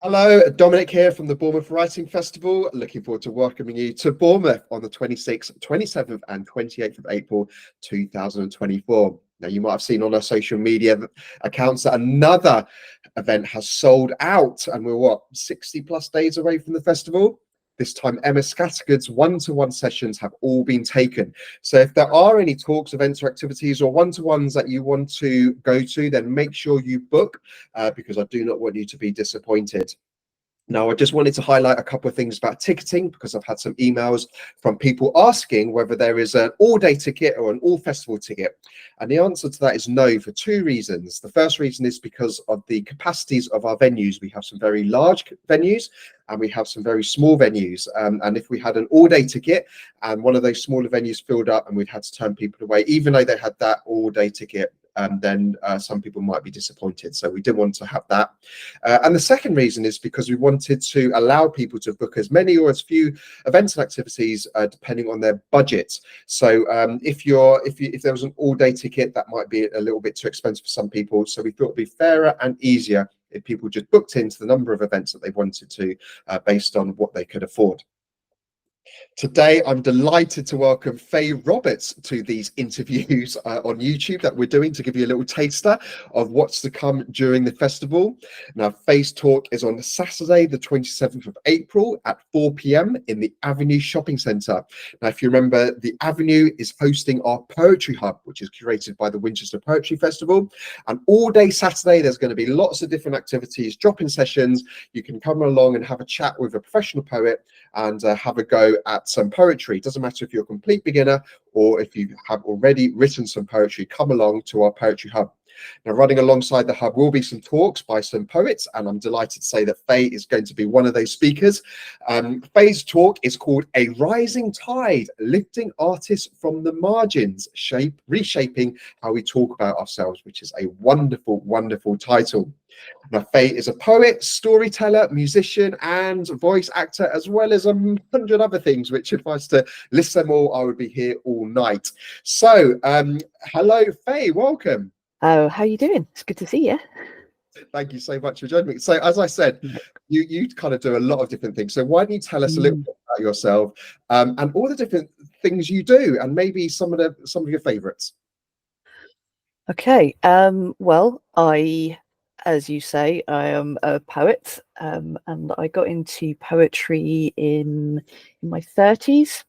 Hello, Dominic here from the Bournemouth Writing Festival. Looking forward to welcoming you to Bournemouth on the 26th, 27th, and 28th of April 2024. Now, you might have seen on our social media accounts that another event has sold out, and we're 60 plus days away from the festival. This time, Emma Scattergood's one-to-one sessions have all been taken. So if there are any talks, events, or activities or one-to-ones that you want to go to, then make sure you book because I do not want you to be disappointed. Now, I just wanted to highlight a couple of things about ticketing because I've had some emails from people asking whether there is an all-day ticket or an all-festival ticket. And the answer to that is no, for two reasons. The first reason is because of the capacities of our venues. We have some very large venues and we have some very small venues. And if we had an all-day ticket and one of those smaller venues filled up and we'd had to turn people away, even though they had that all-day ticket, then some people might be disappointed. So we didn't want to have that. And the second reason is because we wanted to allow people to book as many or as few events and activities depending on their budget. So if there was an all-day ticket, that might be a little bit too expensive for some people. So we thought it'd be fairer and easier if people just booked into the number of events that they wanted to based on what they could afford. Today, I'm delighted to welcome Fay Roberts to these interviews on YouTube that we're doing to give you a little taster of what's to come during the festival. Now, Fay's talk is on Saturday, the 27th of April at 4 p.m. in the Avenue Shopping Centre. Now, if you remember, the Avenue is hosting our Poetry Hub, which is curated by the Winchester Poetry Festival. And all day Saturday, there's going to be lots of different activities, drop-in sessions. You can come along and have a chat with a professional poet and have a go at some poetry. It doesn't matter if you're a complete beginner or if you have already written some poetry, come along to our Poetry Hub. Now, running alongside the hub will be some talks by some poets, and I'm delighted to say that Fay is going to be one of those speakers. Fay's talk is called A Rising Tide, Lifting Artists from the Margins, Reshaping How We Talk About Ourselves, which is a wonderful, wonderful title. Now, Fay is a poet, storyteller, musician, and voice actor, as well as 100 other things, which if I was to list them all, I would be here all night. So, hello, Fay, welcome. Oh, how you doing? It's good to see you. Thank you so much for joining me. So, as I said, you kind of do a lot of different things. So, why don't you tell us a little bit about yourself and all the different things you do, and maybe some of your favourites? Okay. Well, as you say, I am a poet, and I got into poetry in my 30s.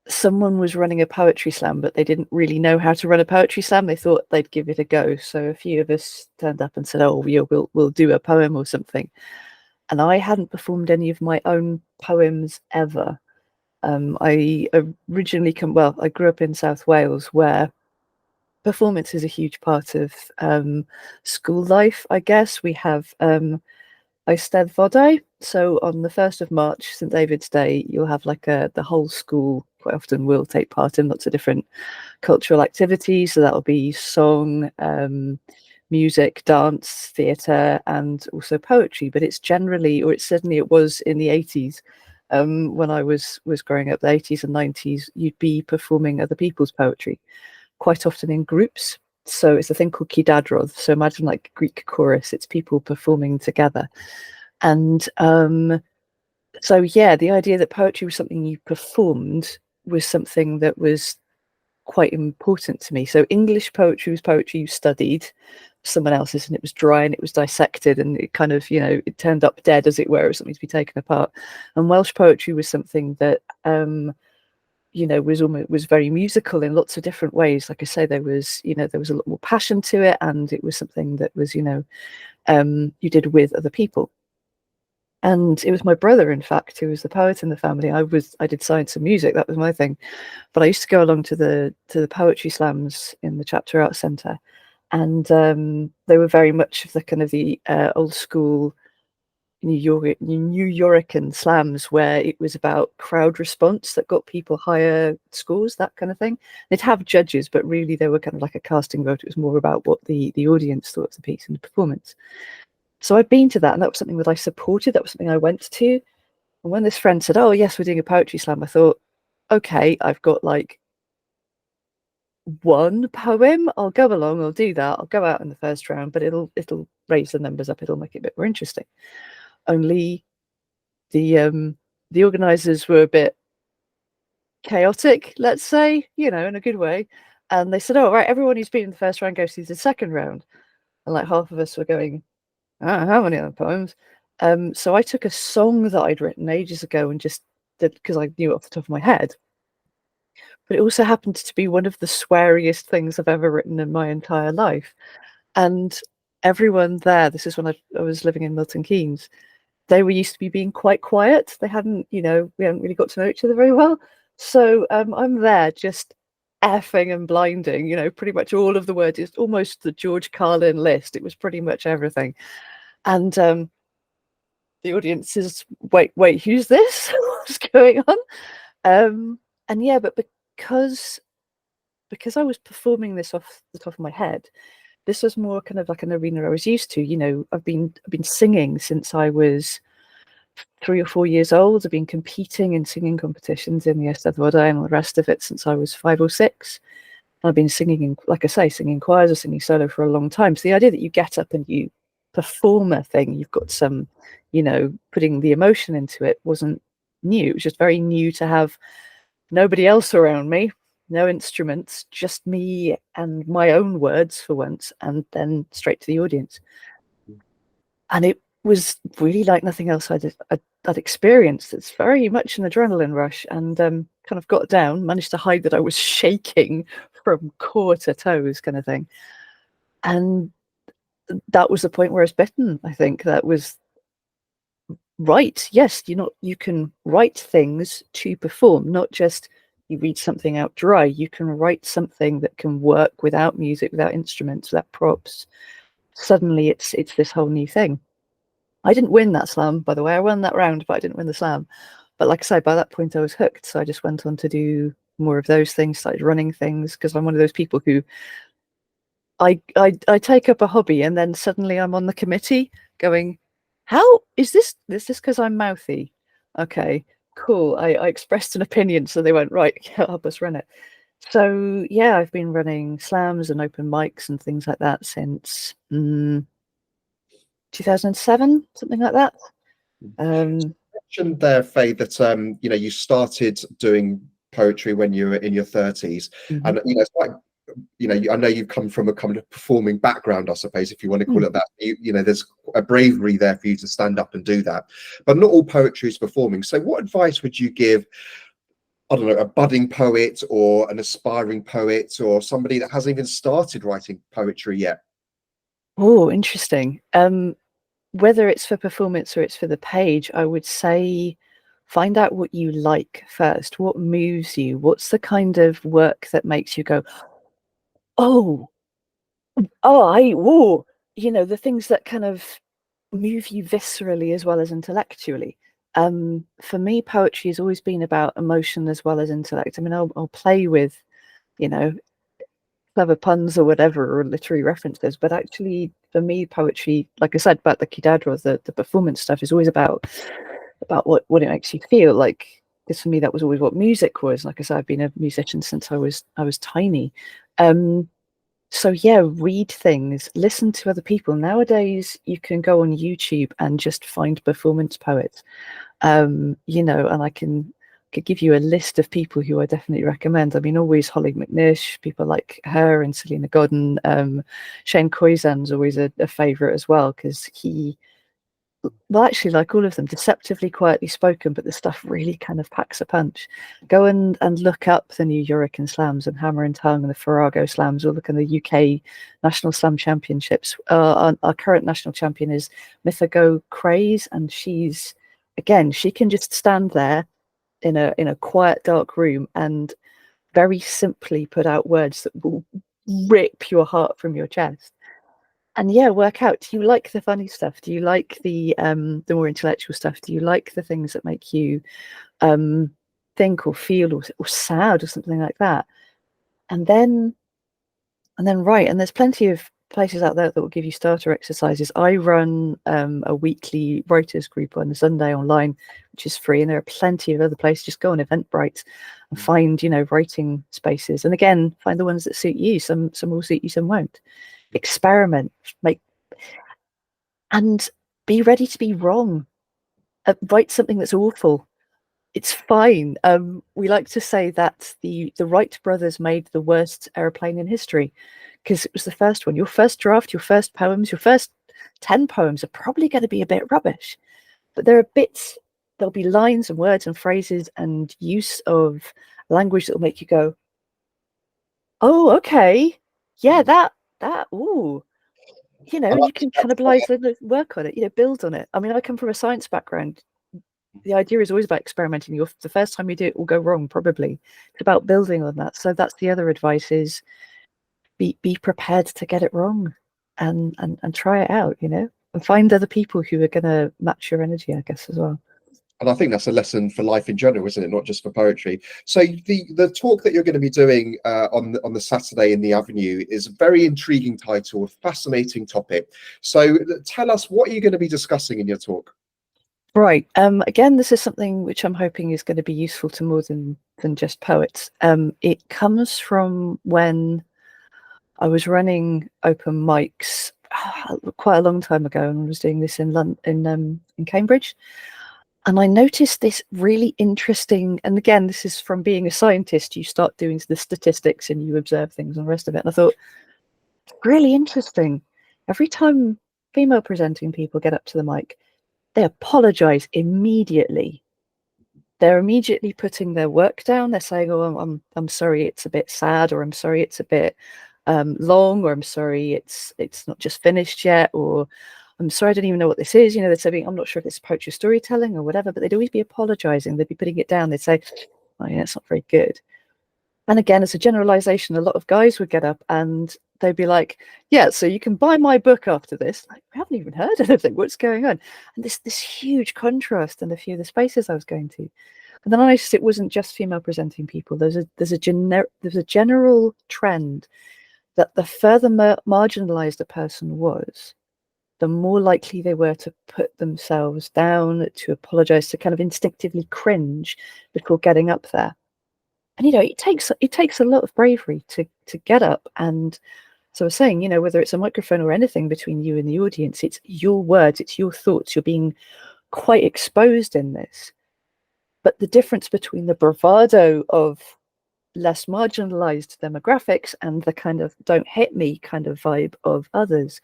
Someone was running a poetry slam, but they didn't really know how to run a poetry slam. They thought they'd give it a go. So a few of us turned up and said, "Oh, yeah, we'll do a poem or something." And I hadn't performed any of my own poems ever. I originally I grew up in South Wales, where performance is a huge part of school life, I guess. We have Eisteddfodau. So on the 1st of March, St David's Day, you'll have the whole school quite often will take part in lots of different cultural activities. So that'll be song, music, dance, theatre, and also poetry. But it's generally, or it certainly was in the 80s, when I was growing up, the 80s and 90s, you'd be performing other people's poetry, quite often in groups. So it's a thing called kidadrodd. So imagine like Greek chorus, it's people performing together. And so, yeah, the idea that poetry was something you performed was something that was quite important to me. So English poetry was poetry you studied, someone else's, and it was dry and it was dissected and it kind of, it turned up dead, as it were. It was something to be taken apart. And Welsh poetry was something that was very musical in lots of different ways. Like I say, there was a lot more passion to it, and it was something that was you did with other people. And it was my brother, in fact, who was the poet in the family. I did science and music, that was my thing, but I used to go along to the poetry slams in the Chapter Arts Centre, and they were very much of the kind of the old school New Yorkan slams, where it was about crowd response that got people higher scores, that kind of thing. They'd have judges, but really they were kind of like a casting vote. It was more about what the audience thought of the piece and the performance. So I'd been to that, and that was something that I supported. That was something I went to. And when this friend said, "Oh yes, we're doing a poetry slam," I thought, okay, I've got like one poem. I'll go along, I'll do that, I'll go out in the first round, but it'll raise the numbers up, it'll make it a bit more interesting. Only the organizers were a bit chaotic, let's say, in a good way. And they said, oh, right, everyone who's been in the first round goes through the second round. And like half of us were going, I don't know how many other poems. So I took a song that I'd written ages ago and just did, because I knew it off the top of my head. But it also happened to be one of the sweariest things I've ever written in my entire life. And everyone there, this is when I was living in Milton Keynes, they were used to be being quite quiet. They hadn't, we hadn't really got to know each other very well. So I'm there just effing and blinding, pretty much all of the words. It's almost the George Carlin list. It was pretty much everything. And the audience is, wait, who's this? What's going on? And yeah, but because I was performing this off the top of my head, this was more kind of like an arena I was used to. I've been singing since I was 3 or 4 years old. I've been competing in singing competitions in the Eisteddfodau and all the rest of it since I was 5 or 6. I've been singing in, like I say, singing choirs or singing solo for a long time. So the idea that you get up and you perform a thing, you've got some, putting the emotion into it, wasn't new. It was just very new to have nobody else around me, no instruments, just me and my own words for once, and then straight to the audience. And it was really like nothing else I'd experienced. It's very much an adrenaline rush, and kind of got down, managed to hide that I was shaking from core to toes kind of thing. And that was the point where I was bitten. I think that was right. Yes, you can write things to perform, not just you read something out dry. You can write something that can work without music, without instruments, without props. Suddenly it's this whole new thing. I didn't win that slam, by the way. I won that round, but I didn't win the slam. But like I say, by that point I was hooked. So I just went on to do more of those things, started running things, because I'm one of those people who I take up a hobby and then suddenly I'm on the committee going, how is this because I'm mouthy? Okay, cool. I expressed an opinion, so they went, right, help us run it. So yeah, I've been running slams and open mics and things like that since 2007, something like that. You mentioned there, Faye, that you started doing poetry when you were in your 30s, and it's like, I know you've come from a kind of performing background, I suppose, if you want to call it that. There's a bravery there for you to stand up and do that, but not all poetry is performing. So what advice would you give, I don't know, a budding poet or an aspiring poet or somebody that hasn't even started writing poetry yet? Oh, interesting. Whether it's for performance or it's for the page, I would say find out what you like first. What moves you? What's the kind of work that makes you go, oh, the things that kind of move you viscerally as well as intellectually. For me, poetry has always been about emotion as well as intellect. I mean, I'll play with, clever puns or whatever, or literary references, but actually for me, poetry, like I said about the Kidadra, the performance stuff, is always about what it makes you feel like. Because for me, that was always what music was. Like I said, I've been a musician since I was tiny. So yeah, read things, listen to other people. Nowadays you can go on YouTube and just find performance poets, and I could give you a list of people who I definitely recommend. I mean, always Holly McNish, people like her, and Selena Godden. Shane Koizan's always a favorite as well, because well, actually, like all of them, deceptively quietly spoken, but the stuff really kind of packs a punch. Go and look up the new Hurricane Slams and Hammer and Tongue and the Farrago Slams, or look in the UK National Slam Championships. Our current national champion is Mythigo Craze, and she can just stand there in a quiet, dark room and very simply put out words that will rip your heart from your chest. And yeah, work out, do you like the funny stuff? Do you like the more intellectual stuff? Do you like the things that make you think or feel or sad or something like that? And then write. And there's plenty of places out there that will give you starter exercises. I run a weekly writers group on a Sunday online, which is free, and there are plenty of other places. Just go on Eventbrite and find writing spaces, and again, find the ones that suit you. Some will suit you, some won't. Experiment, and be ready to be wrong. Write something that's awful. It's fine. We like to say that the Wright brothers made the worst aeroplane in history because it was the first one. Your first draft, your first poems, your first 10 poems are probably going to be a bit rubbish, but there are bits, there'll be lines and words and phrases and use of language that will make you go, oh, okay, yeah, ooh, you know, and you can cannibalize it, work on it, build on it. I mean, I come from a science background. The idea is always about experimenting. The first time you do it will go wrong, probably. It's about building on that. So that's the other advice: is be prepared to get it wrong, and try it out, and find other people who are going to match your energy, I guess, as well. And I think that's a lesson for life in general, isn't it? Not just for poetry. So the talk that you're going to be doing on the Saturday in the Avenue is a very intriguing title, a fascinating topic. So tell us, what are you going to be discussing in your talk? Right. Again, this is something which I'm hoping is going to be useful to more than just poets. It comes from when I was running open mics quite a long time ago, and I was doing this in Cambridge. And I noticed this really interesting, and again, this is from being a scientist, you start doing the statistics and you observe things and the rest of it. And I thought, really interesting. Every time female presenting people get up to the mic, they apologize immediately. They're immediately putting their work down. They're saying, oh, I'm sorry, it's a bit sad, or I'm sorry, it's a bit long, or I'm sorry, it's not just finished yet, or I'm sorry, I don't even know what this is. They're saying, I'm not sure if it's poetry storytelling or whatever, but they'd always be apologizing. They'd be putting it down. They'd say, oh, yeah, it's not very good. And again, as a generalization, a lot of guys would get up and they'd be like, yeah, so you can buy my book after this. Like, we haven't even heard anything. What's going on? And this huge contrast in a few of the spaces I was going to. And then I noticed it wasn't just female presenting people. There's a general trend that the further marginalized a person was, the more likely they were to put themselves down, to apologize, to kind of instinctively cringe before getting up there. And it takes a lot of bravery to get up. And so I was saying, whether it's a microphone or anything between you and the audience, it's your words, it's your thoughts. You're being quite exposed in this. But the difference between the bravado of less marginalized demographics and the kind of don't hit me kind of vibe of others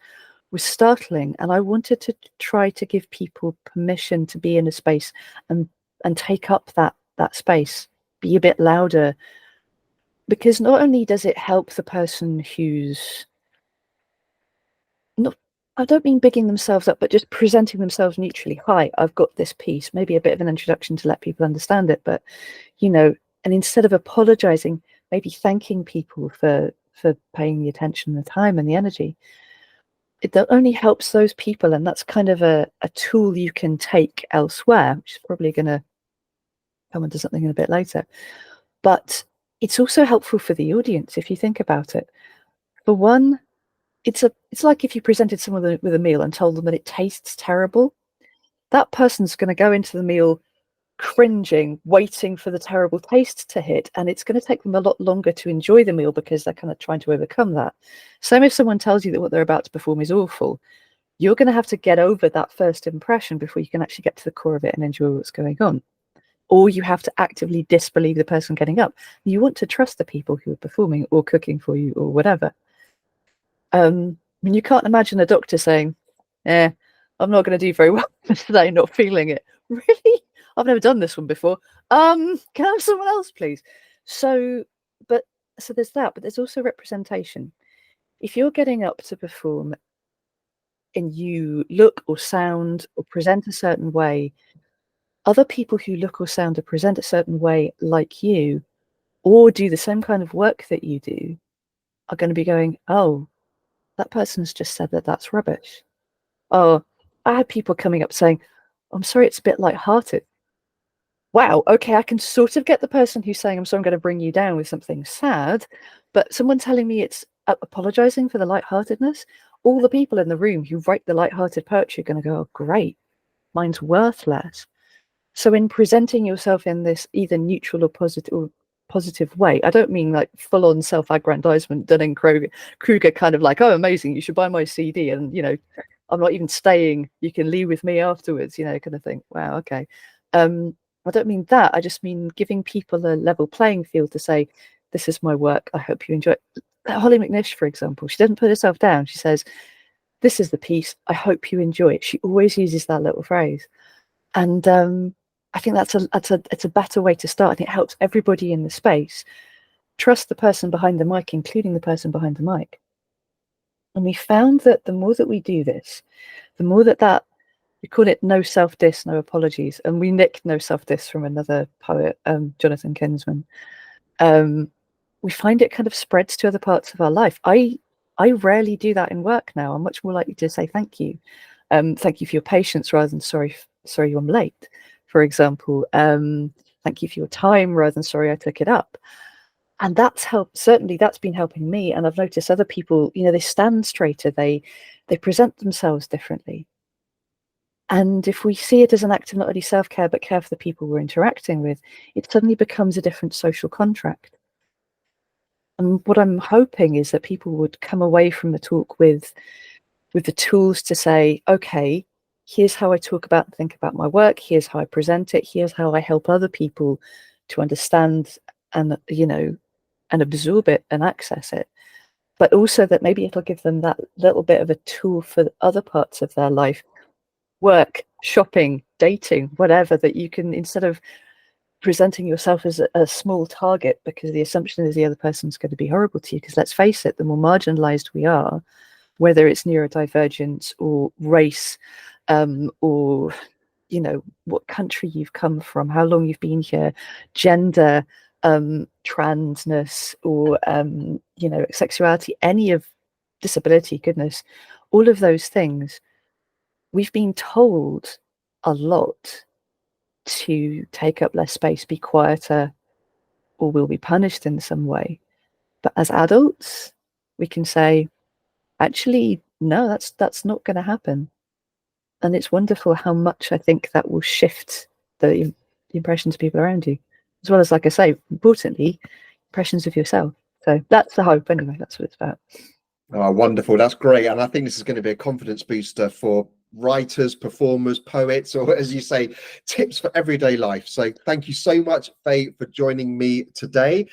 was startling. And I wanted to try to give people permission to be in a space and take up that space, be a bit louder, because not only does it help the person who's not, I don't mean bigging themselves up, but just presenting themselves neutrally. Hi, I've got this piece, maybe a bit of an introduction to let people understand it, but and instead of apologizing, maybe thanking people for paying the attention, the time and the energy. It only helps those people, and that's kind of a tool you can take elsewhere, which is probably going to come into something in a bit later. But it's also helpful for the audience if you think about it. For one, it's like if you presented someone with a meal and told them that it tastes terrible. That person's going to go into the meal cringing, waiting for the terrible taste to hit, and it's going to take them a lot longer to enjoy the meal because they're kind of trying to overcome that. Same if someone tells you that what they're about to perform is awful, you're going to have to get over that first impression before you can actually get to the core of it and enjoy what's going on. Or you have to actively disbelieve the person getting up. You want to trust the people who are performing or cooking for you or whatever. I mean, you can't imagine a doctor saying, I'm not going to do very well today, not feeling it. Really? I've never done this one before. Can I have someone else, please? So there's that, but there's also representation. If you're getting up to perform and you look or sound or present a certain way, other people who look or sound or present a certain way like you, or do the same kind of work that you do, are going to be going, oh, that person's just said that that's rubbish. Oh, I had people coming up saying, I'm sorry, it's a bit lighthearted. Wow, okay, I can sort of get the person who's saying, I'm sorry, I'm going to bring you down with something sad, but someone telling me it's apologizing for the lightheartedness, all the people in the room who write the lighthearted poetry are going to go, oh, great, mine's worth less. So in presenting yourself in this either neutral or positive way, I don't mean like full-on self-aggrandizement, Dunning-Kruger kind of like, oh, amazing, you should buy my CD and, I'm not even staying, you can leave with me afterwards, you know, kind of thing. Wow, okay. I don't mean that, I just mean giving people a level playing field to say, this is my work, I hope you enjoy it. Holly McNish, for example, she doesn't put herself down. She says, this is the piece, I hope you enjoy it. She always uses that little phrase. And I think it's a better way to start, and it helps everybody in the space trust the person behind the mic, including the person behind the mic. And we found that the more that we do this, the more that we call it no self-diss, no apologies, and we nicked no self-diss from another poet, Jonathan Kinsman. We find it kind of spreads to other parts of our life. I rarely do that in work now. I'm much more likely to say thank you. Thank you for your patience rather than sorry I'm late, for example. Thank you for your time rather than sorry I took it up. And that's helped. Certainly that's been helping me. And I've noticed other people, you know, they stand straighter, they present themselves differently. And if we see it as an act of not only self-care, but care for the people we're interacting with, it suddenly becomes a different social contract. And what I'm hoping is that people would come away from the talk with the tools to say, okay, here's how I talk about and think about my work, here's how I present it, here's how I help other people to understand and, you know, and absorb it and access it. But also that maybe it'll give them that little bit of a tool for other parts of their life, work, shopping, dating, whatever, that you can, instead of presenting yourself as a small target because the assumption is the other person's going to be horrible to you, because let's face it, the more marginalized we are, whether it's neurodivergence or race, or, you know, what country you've come from, how long you've been here, gender, transness, or, you know, sexuality, any of disability, goodness, all of those things, we've been told a lot to take up less space, be quieter, or we'll be punished in some way. But as adults, we can say, actually, no, that's not going to happen. And it's wonderful how much I think that will shift the impressions of people around you, as well as, like I say, importantly, impressions of yourself. So that's the hope anyway. That's what it's about. Oh, wonderful. That's great. And I think this is going to be a confidence booster for writers, performers, poets, or, as you say, tips for everyday life. So thank you so much, Fay, for joining me today.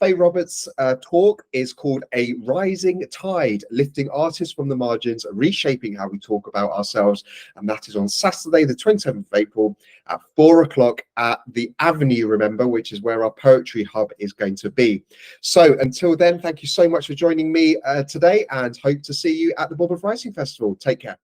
Fay Roberts' talk is called A Rising Tide, Lifting Artists from the Margins, Reshaping How We Talk About Ourselves. And that is on Saturday, the 27th of April at 4 o'clock at the Avenue, remember, which is where our poetry hub is going to be. So until then, thank you so much for joining me today, and hope to see you at the Bournemouth Writing Festival. Take care.